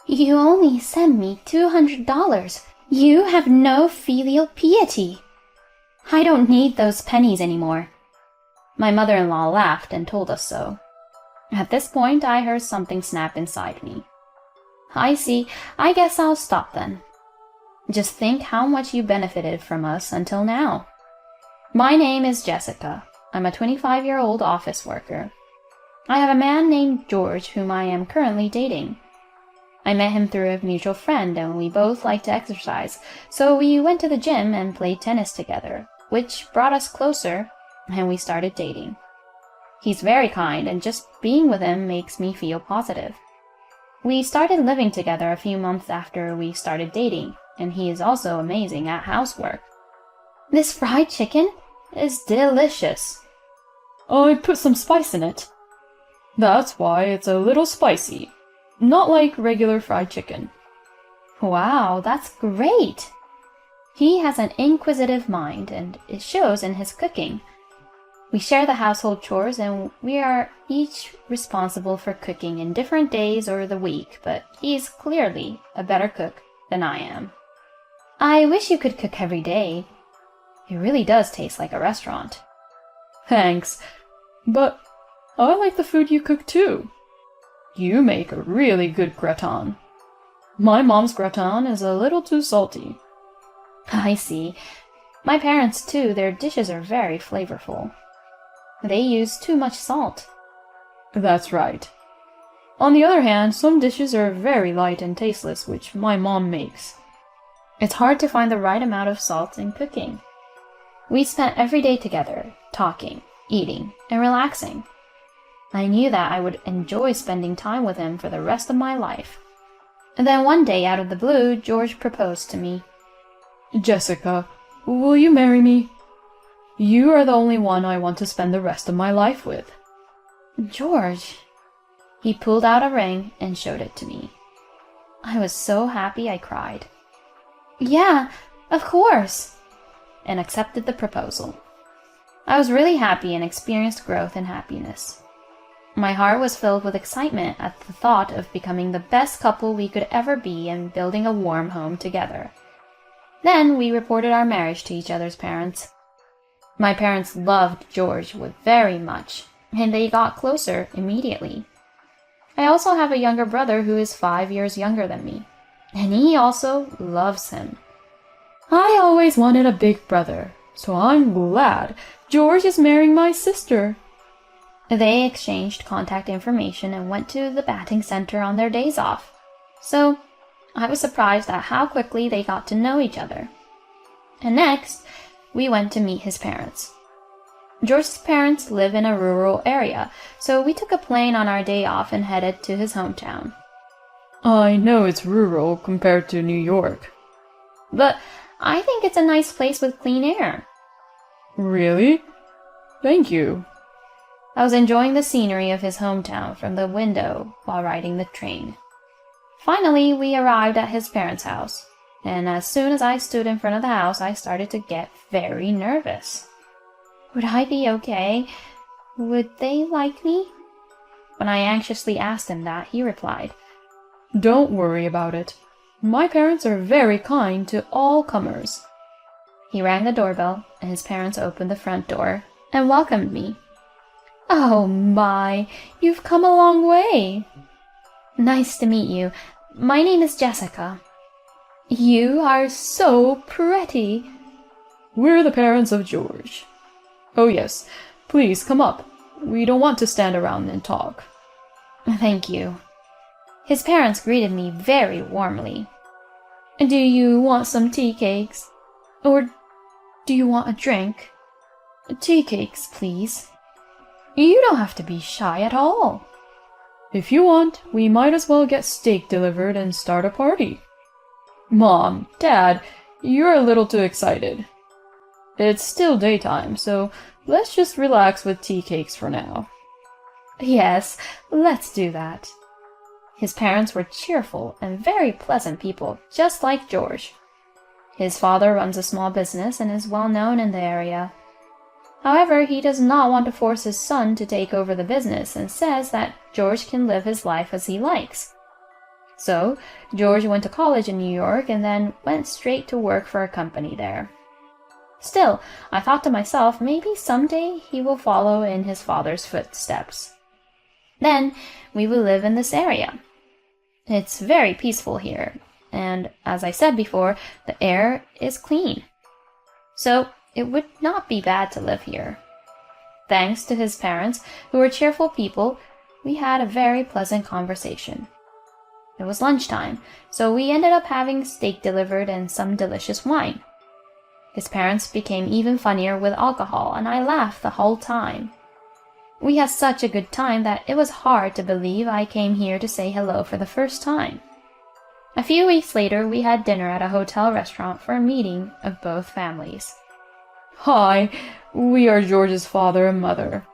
You only sent me $200. You have no filial piety. I don't need those pennies anymore. My mother-in-law laughed and told us so. At this point, I heard something snap inside me. I see. I guess I'll stop then. Just think how much you benefited from us until now. My name is Jessica. I'm a 25-year-old office worker. I have a man named George whom I am currently dating. I met him through a mutual friend and we both like to exercise, so we went to the gym and played tennis together, which brought us closer, and we started dating. He's very kind, and just being with him makes me feel positive. We started living together a few months after we started dating, and he is also amazing at housework. This fried chicken is delicious. I put some spice in it. That's why it's a little spicy. Not like regular fried chicken. Wow, that's great! He has an inquisitive mind, and it shows in his cooking. We share the household chores, and we are each responsible for cooking in different days or the week, but he's clearly a better cook than I am. I wish you could cook every day. It really does taste like a restaurant. Thanks, but I like the food you cook too. You make a really good gratin. My mom's gratin is a little too salty. I see. My parents too, their dishes are very flavorful. They use too much salt. That's right. On the other hand, some dishes are very light and tasteless, which my mom makes. It's hard to find the right amount of salt in cooking. We spent every day together, talking, eating, and relaxing. I knew that I would enjoy spending time with him for the rest of my life. And then one day, out of the blue, George proposed to me. Jessica, will you marry me? You are the only one I want to spend the rest of my life with. George. He pulled out a ring and showed it to me. I was so happy I cried. Yeah, of course, and accepted the proposal. I was really happy and experienced growth and happiness. My heart was filled with excitement at the thought of becoming the best couple we could ever be and building a warm home together. Then we reported our marriage to each other's parents. My parents loved George very much, and they got closer immediately. I also have a younger brother who is 5 years younger than me, and he also loves him. I always wanted a big brother, so I'm glad George is marrying my sister. They exchanged contact information and went to the batting center on their days off. So I was surprised at how quickly they got to know each other. And next, we went to meet his parents. George's parents live in a rural area, so we took a plane on our day off and headed to his hometown. I know it's rural compared to New York. But I think it's a nice place with clean air. Really? Thank you. I was enjoying the scenery of his hometown from the window while riding the train. Finally, we arrived at his parents' house, and as soon as I stood in front of the house, I started to get very nervous. Would I be okay? Would they like me? When I anxiously asked him that, he replied, Don't worry about it. My parents are very kind to all comers. He rang the doorbell, and his parents opened the front door and welcomed me. Oh my, you've come a long way. Nice to meet you. My name is Jessica. You are so pretty. We're the parents of George. Oh yes, please come up. We don't want to stand around and talk. Thank you. His parents greeted me very warmly. Do you want some tea cakes? Or do you want a drink? Tea cakes, please. You don't have to be shy at all. If you want, we might as well get steak delivered and start a party. Mom, Dad, you're a little too excited. It's still daytime, so let's just relax with tea cakes for now. Yes, let's do that. His parents were cheerful and very pleasant people, just like George. His father runs a small business and is well known in the area. However, he does not want to force his son to take over the business and says that George can live his life as he likes. So George went to college in New York and then went straight to work for a company there. Still, I thought to myself, maybe someday he will follow in his father's footsteps. Then we will live in this area. It's very peaceful here, and as I said before, the air is clean. So it would not be bad to live here. Thanks to his parents, who were cheerful people, we had a very pleasant conversation. It was lunchtime, so we ended up having steak delivered and some delicious wine. His parents became even funnier with alcohol, and I laughed the whole time. We had such a good time that it was hard to believe I came here to say hello for the first time. A few weeks later, we had dinner at a hotel restaurant for a meeting of both families. Hi, we are George's father and mother.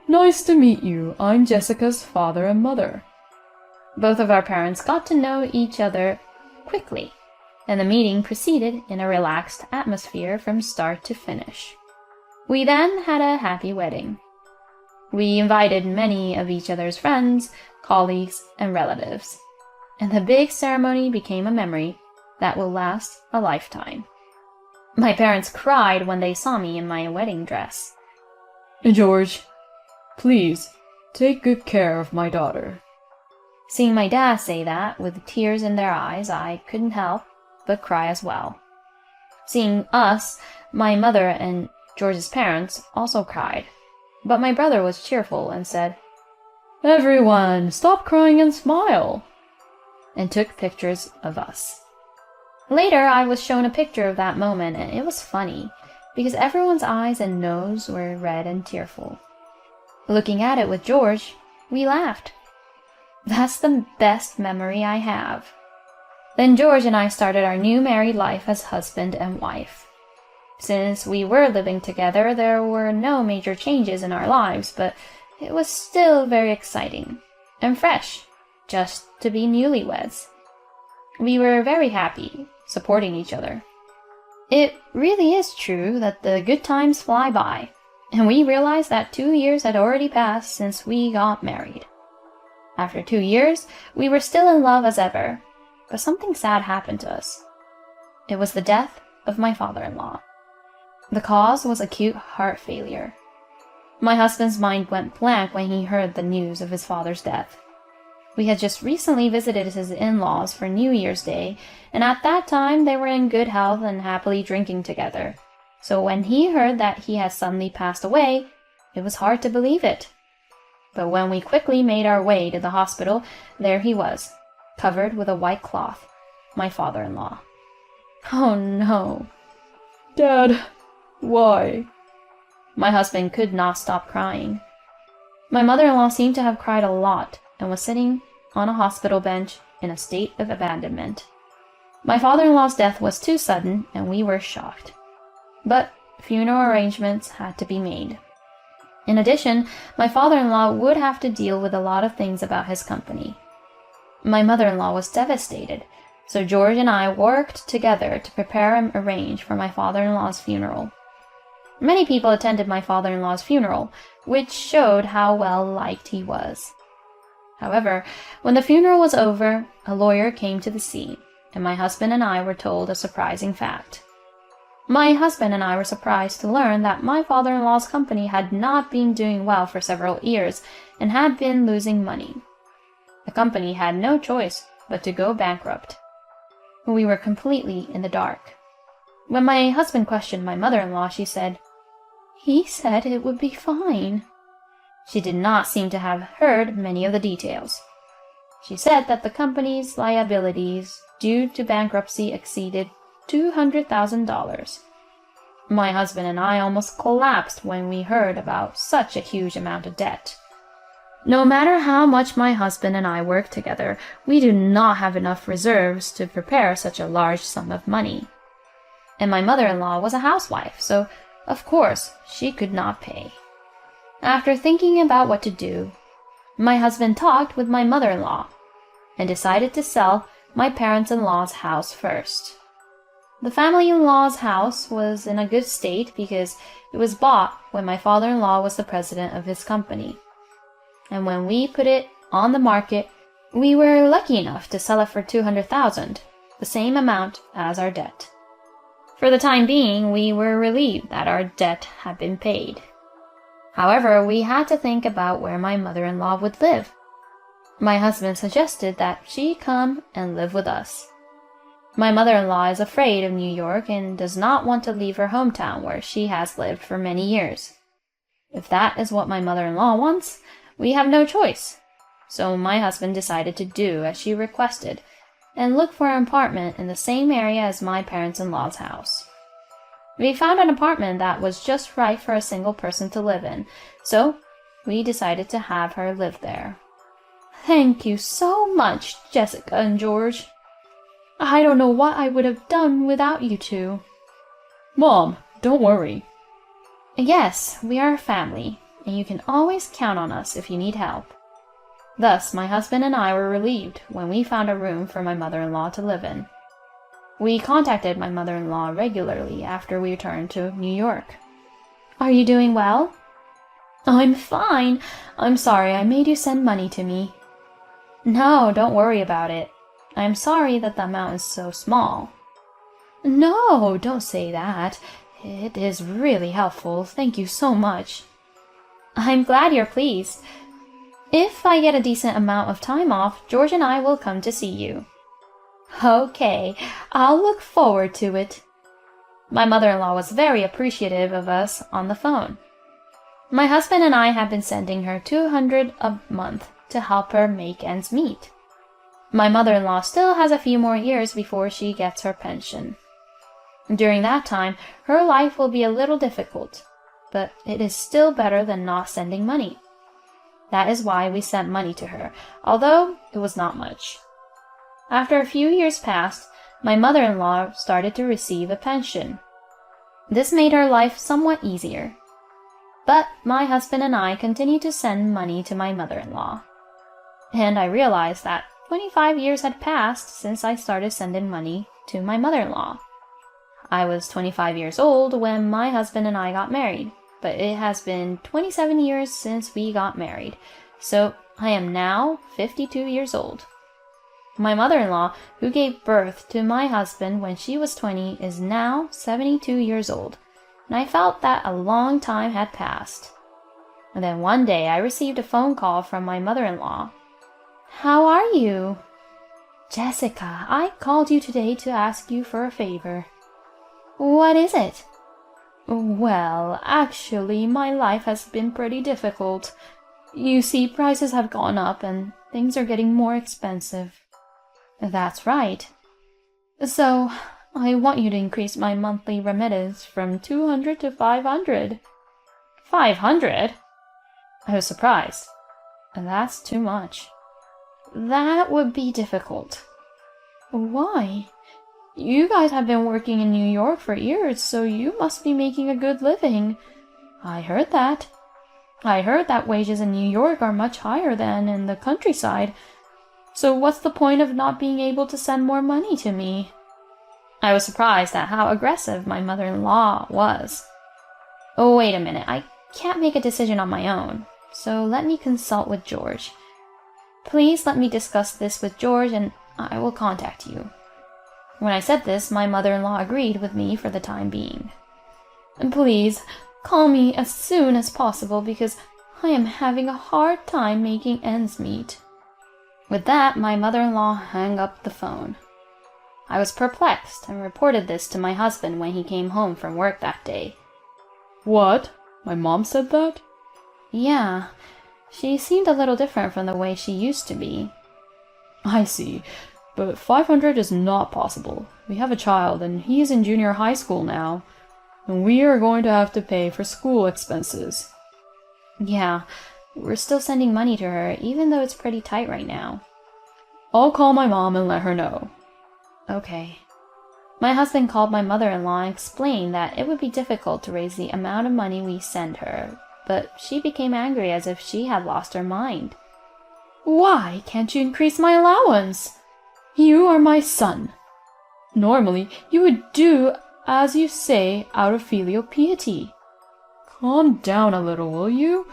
Nice to meet you. I'm Jessica's father and mother. Both of our parents got to know each other quickly, and the meeting proceeded in a relaxed atmosphere from start to finish. We then had a happy wedding. We invited many of each other's friends, colleagues, and relatives, and the big ceremony became a memory that will last a lifetime. My parents cried when they saw me in my wedding dress. George, please, take good care of my daughter. Seeing my dad say that with tears in their eyes, I couldn't help but cry as well. Seeing us, my mother and George's parents also cried, but my brother was cheerful and said, Everyone, stop crying and smile, and took pictures of us. Later, I was shown a picture of that moment, and it was funny, because everyone's eyes and nose were red and tearful. Looking at it with George, we laughed. That's the best memory I have. Then George and I started our new married life as husband and wife. Since we were living together, there were no major changes in our lives, but it was still very exciting and fresh, just to be newlyweds. We were very happy, supporting each other. It really is true that the good times fly by, and we realized that 2 years had already passed since we got married. After 2 years, we were still in love as ever, but something sad happened to us. It was the death of my father-in-law. The cause was acute heart failure. My husband's mind went blank when he heard the news of his father's death. We had just recently visited his in-laws for New Year's Day, and at that time they were in good health and happily drinking together. So when he heard that he had suddenly passed away, it was hard to believe it. But when we quickly made our way to the hospital, there he was, covered with a white cloth, my father-in-law. Oh no. Dad, why? My husband could not stop crying. My mother-in-law seemed to have cried a lot and was sitting on a hospital bench in a state of abandonment. My father-in-law's death was too sudden, and we were shocked. But funeral arrangements had to be made. In addition, my father-in-law would have to deal with a lot of things about his company. My mother-in-law was devastated, so George and I worked together to prepare and arrange for my father-in-law's funeral. Many people attended my father-in-law's funeral, which showed how well liked he was. However, when the funeral was over, a lawyer came to the scene, and my husband and I were told a surprising fact. My husband and I were surprised to learn that my father-in-law's company had not been doing well for several years and had been losing money. The company had no choice but to go bankrupt. We were completely in the dark. When my husband questioned my mother-in-law, she said, "He said it would be fine." She did not seem to have heard many of the details. She said that the company's liabilities due to bankruptcy exceeded $200,000. My husband and I almost collapsed when we heard about such a huge amount of debt. No matter how much my husband and I work together, we do not have enough reserves to prepare such a large sum of money. And my mother-in-law was a housewife, so of course she could not pay. After thinking about what to do, my husband talked with my mother-in-law and decided to sell my parents-in-law's house first. The family-in-law's house was in a good state because it was bought when my father-in-law was the president of his company. And when we put it on the market, We were lucky enough to sell it for $200,000, the same amount as our debt. For the time being, we were relieved that our debt had been paid. However, we had to think about where my mother-in-law would live. My husband suggested that she come and live with us. My mother-in-law is afraid of New York and does not want to leave her hometown where she has lived for many years. If that is what my mother-in-law wants, we have no choice. So my husband decided to do as she requested and look for an apartment in the same area as my parents-in-law's house. We found an apartment that was just right for a single person to live in, so we decided to have her live there. Thank you so much, Jessica and George. I don't know what I would have done without you two. Mom, don't worry. Yes, we are a family, and you can always count on us if you need help. Thus, my husband and I were relieved when we found a room for my mother-in-law to live in. We contacted my mother-in-law regularly after we returned to New York. Are you doing well? I'm fine. I'm sorry I made you send money to me. No, don't worry about it. I'm sorry that the amount is so small. No, don't say that. It is really helpful. Thank you so much. I'm glad you're pleased. If I get a decent amount of time off, George and I will come to see you. Okay, I'll look forward to it. My mother-in-law was very appreciative of us on the phone. My husband and I have been sending her $200 a month to help her make ends meet. My mother-in-law still has a few more years before she gets her pension. During that time, her life will be a little difficult, but it is still better than not sending money. That is why we sent money to her, although it was not much. After a few years passed, my mother-in-law started to receive a pension. This made her life somewhat easier. But my husband and I continued to send money to my mother-in-law. And I realized that 25 years had passed since I started sending money to my mother-in-law. I was 25 years old when my husband and I got married, but it has been 27 years since we got married, so I am now 52 years old. My mother-in-law, who gave birth to my husband when she was 20, is now 72 years old, and I felt that a long time had passed. And then one day I received a phone call from my mother-in-law. How are you? Jessica, I called you today to ask you for a favor. What is it? Well, actually, my life has been pretty difficult. You see, prices have gone up and things are getting more expensive. That's right. So, I want you to increase my monthly remittance from 200 to 500. 500? I was surprised. That's too much. That would be difficult. Why? You guys have been working in New York for years, so you must be making a good living. I heard that. I heard that wages in New York are much higher than in the countryside. So what's the point of not being able to send more money to me? I was surprised at how aggressive my mother-in-law was. Oh, wait a minute. I can't make a decision on my own, so let me consult with George. Please let me discuss this with George and I will contact you. When I said this, my mother-in-law agreed with me for the time being. And please, call me as soon as possible because I am having a hard time making ends meet. With that, my mother-in-law hung up the phone. I was perplexed and reported this to my husband when he came home from work that day. What? My mom said that? Yeah, she seemed a little different from the way she used to be. I see. But 500 is not possible. We have a child, and he is in junior high school now. And we are going to have to pay for school expenses. Yeah, we're still sending money to her, even though it's pretty tight right now. I'll call my mom and let her know. Okay. My husband called my mother-in-law and explained that it would be difficult to raise the amount of money we send her, but she became angry as if she had lost her mind. Why can't you increase my allowance? You are my son. Normally, you would do as you say out of filial piety. Calm down a little, will you?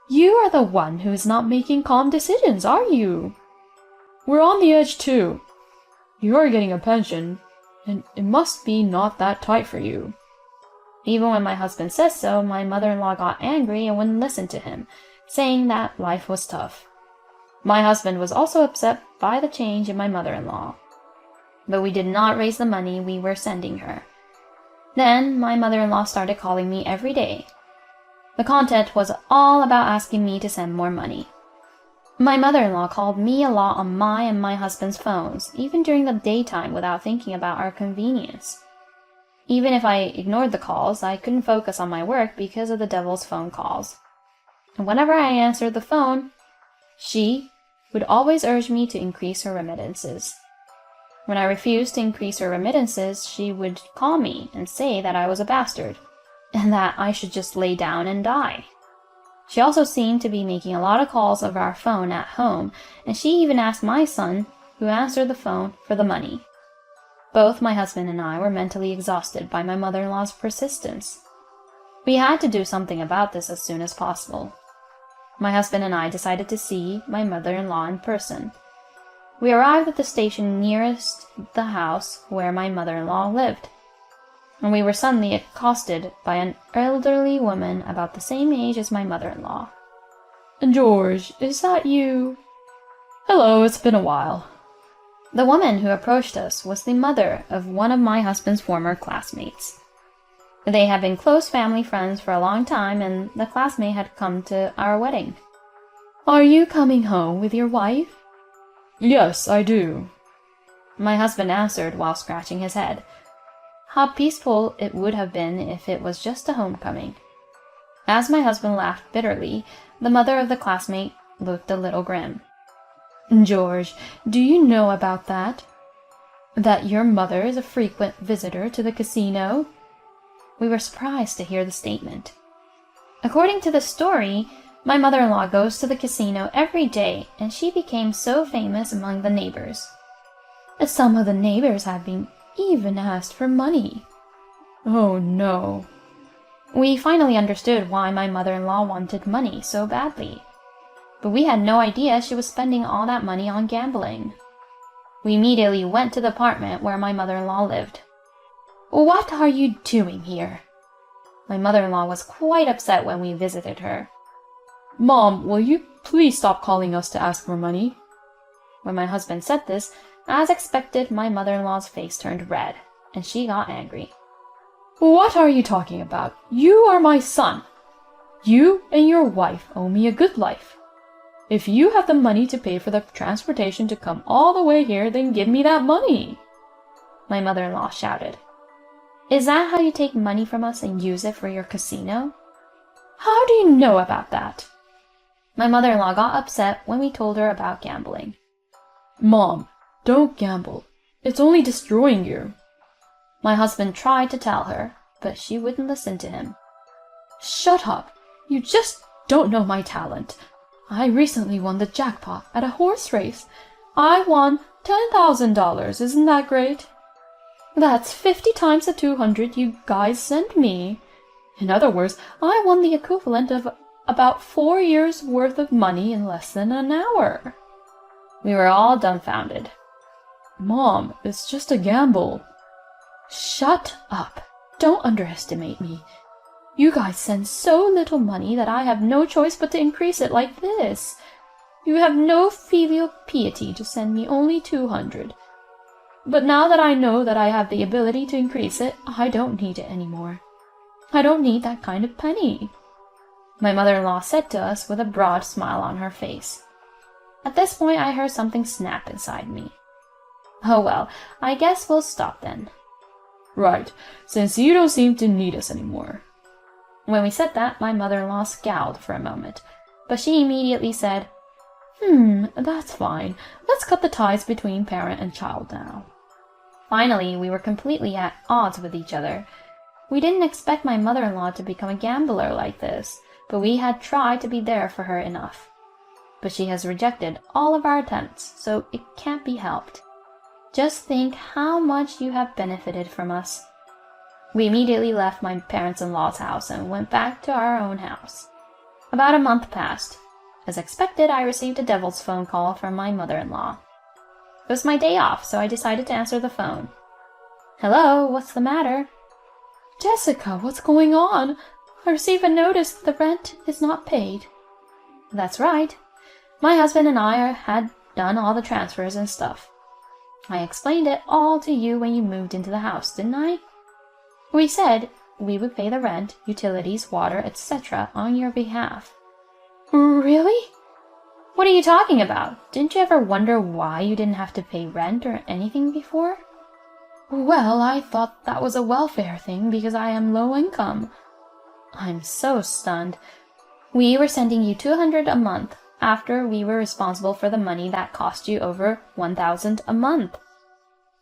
You are the one who is not making calm decisions, are you? We're on the edge too. You're getting a pension, and it must be not that tight for you. Even when my husband says so, my mother-in-law got angry and wouldn't listen to him, saying that life was tough. My husband was also upset by the change in my mother-in-law, but we did not raise the money we were sending her. Then my mother-in-law started calling me every day. The content was all about asking me to send more money. My mother-in-law called me a lot on my and my husband's phones, even during the daytime without thinking about our convenience. Even if I ignored the calls, I couldn't focus on my work because of the devil's phone calls. And whenever I answered the phone, she would always urge me to increase her remittances. When I refused to increase her remittances, she would call me and say that I was a bastard, and that I should just lay down and die. She also seemed to be making a lot of calls over our phone at home, and she even asked my son, who answered the phone, for the money. Both my husband and I were mentally exhausted by my mother-in-law's persistence. We had to do something about this as soon as possible. My husband and I decided to see my mother-in-law in person. We arrived at the station nearest the house where my mother-in-law lived, and we were suddenly accosted by an elderly woman about the same age as my mother-in-law. George, is that you? Hello, it's been a while. The woman who approached us was the mother of one of my husband's former classmates. They had been close family friends for a long time, and the classmate had come to our wedding. Are you coming home with your wife? Yes, I do. My husband answered while scratching his head. How peaceful it would have been if it was just a homecoming. As my husband laughed bitterly, the mother of the classmate looked a little grim. George, do you know about that? That your mother is a frequent visitor to the casino? We were surprised to hear the statement. According to the story, my mother-in-law goes to the casino every day, and she became so famous among the neighbors. Some of the neighbors have been even asked for money. Oh no. We finally understood why my mother-in-law wanted money so badly. But we had no idea she was spending all that money on gambling. We immediately went to the apartment where my mother-in-law lived. What are you doing here? My mother-in-law was quite upset when we visited her. Mom, will you please stop calling us to ask for money? When my husband said this, as expected, my mother-in-law's face turned red, and she got angry. What are you talking about? You are my son. You and your wife owe me a good life. If you have the money to pay for the transportation to come all the way here, then give me that money. My mother-in-law shouted. Is that how you take money from us and use it for your casino? How do you know about that? My mother-in-law got upset when we told her about gambling. Mom, don't gamble. It's only destroying you. My husband tried to tell her, but she wouldn't listen to him. Shut up. You just don't know my talent. I recently won the jackpot at a horse race. I won $10,000. Isn't that great? That's 50 times the 200 you guys sent me. In other words, I won the equivalent of about 4 years' worth of money in less than an hour. We were all dumbfounded. Mom, it's just a gamble. Shut up. Don't underestimate me. You guys send so little money that I have no choice but to increase it like this. You have no filial piety to send me only 200. But now that I know that I have the ability to increase it, I don't need it anymore. I don't need that kind of penny. My mother-in-law said to us with a broad smile on her face. At this point, I heard something snap inside me. Oh well, I guess we'll stop then. Right, since you don't seem to need us anymore. When we said that, my mother-in-law scowled for a moment, but she immediately said, That's fine. Let's cut the ties between parent and child now. Finally, we were completely at odds with each other. We didn't expect my mother-in-law to become a gambler like this, but we had tried to be there for her enough. But she has rejected all of our attempts, so it can't be helped. Just think how much you have benefited from us. We immediately left my parents-in-law's house and went back to our own house. About a month passed. As expected, I received a devil's phone call from my mother-in-law. It was my day off, so I decided to answer the phone. Hello, what's the matter? Jessica, what's going on? I received a notice that the rent is not paid. That's right. My husband and I had done all the transfers and stuff. I explained it all to you when you moved into the house, didn't I? We said we would pay the rent, utilities, water, etc. on your behalf. Really? What are you talking about? Didn't you ever wonder why you didn't have to pay rent or anything before? Well, I thought that was a welfare thing because I am low income. I'm so stunned. We were sending you $200 a month after we were responsible for the money that cost you over $1,000 a month.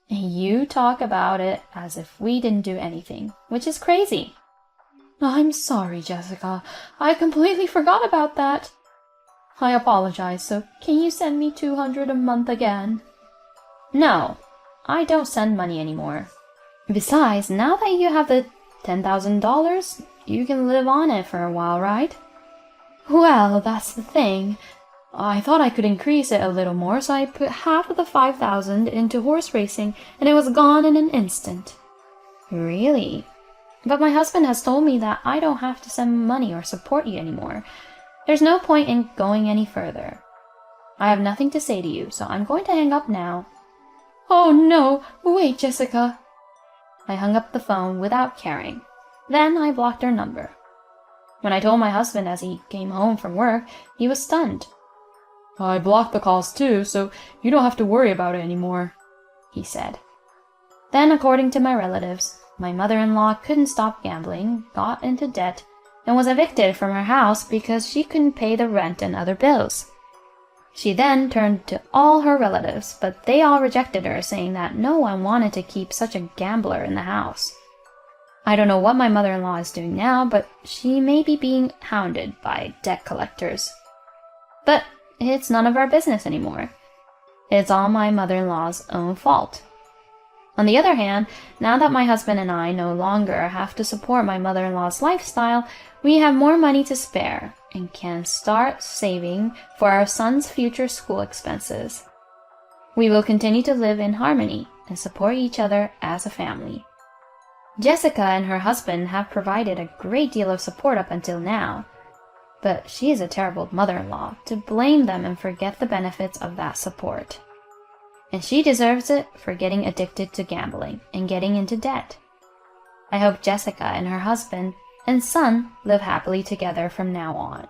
And you talk about it as if we didn't do anything, which is crazy. I'm sorry, Jessica. I completely forgot about that. I apologize, so can you send me $200 a month again? No, I don't send money anymore. Besides, now that you have the $10,000, you can live on it for a while, right? Well, that's the thing. I thought I could increase it a little more, so I put half of the $5,000 into horse racing, and it was gone in an instant. Really? But my husband has told me that I don't have to send money or support you anymore. There's no point in going any further. I have nothing to say to you, so I'm going to hang up now. Oh no, wait, Jessica. I hung up the phone without caring. Then I blocked her number. When I told my husband as he came home from work, he was stunned. I blocked the calls too, so you don't have to worry about it anymore, he said. Then, according to my relatives, my mother-in-law couldn't stop gambling, got into debt, and was evicted from her house because she couldn't pay the rent and other bills. She then turned to all her relatives, but they all rejected her, saying that no one wanted to keep such a gambler in the house. I don't know what my mother-in-law is doing now, but she may be being hounded by debt collectors. But it's none of our business anymore. It's all my mother-in-law's own fault. On the other hand, now that my husband and I no longer have to support my mother-in-law's lifestyle, we have more money to spare and can start saving for our son's future school expenses. We will continue to live in harmony and support each other as a family. Jessica and her husband have provided a great deal of support up until now, but she is a terrible mother-in-law to blame them and forget the benefits of that support. And she deserves it for getting addicted to gambling and getting into debt. I hope Jessica and her husband and son live happily together from now on.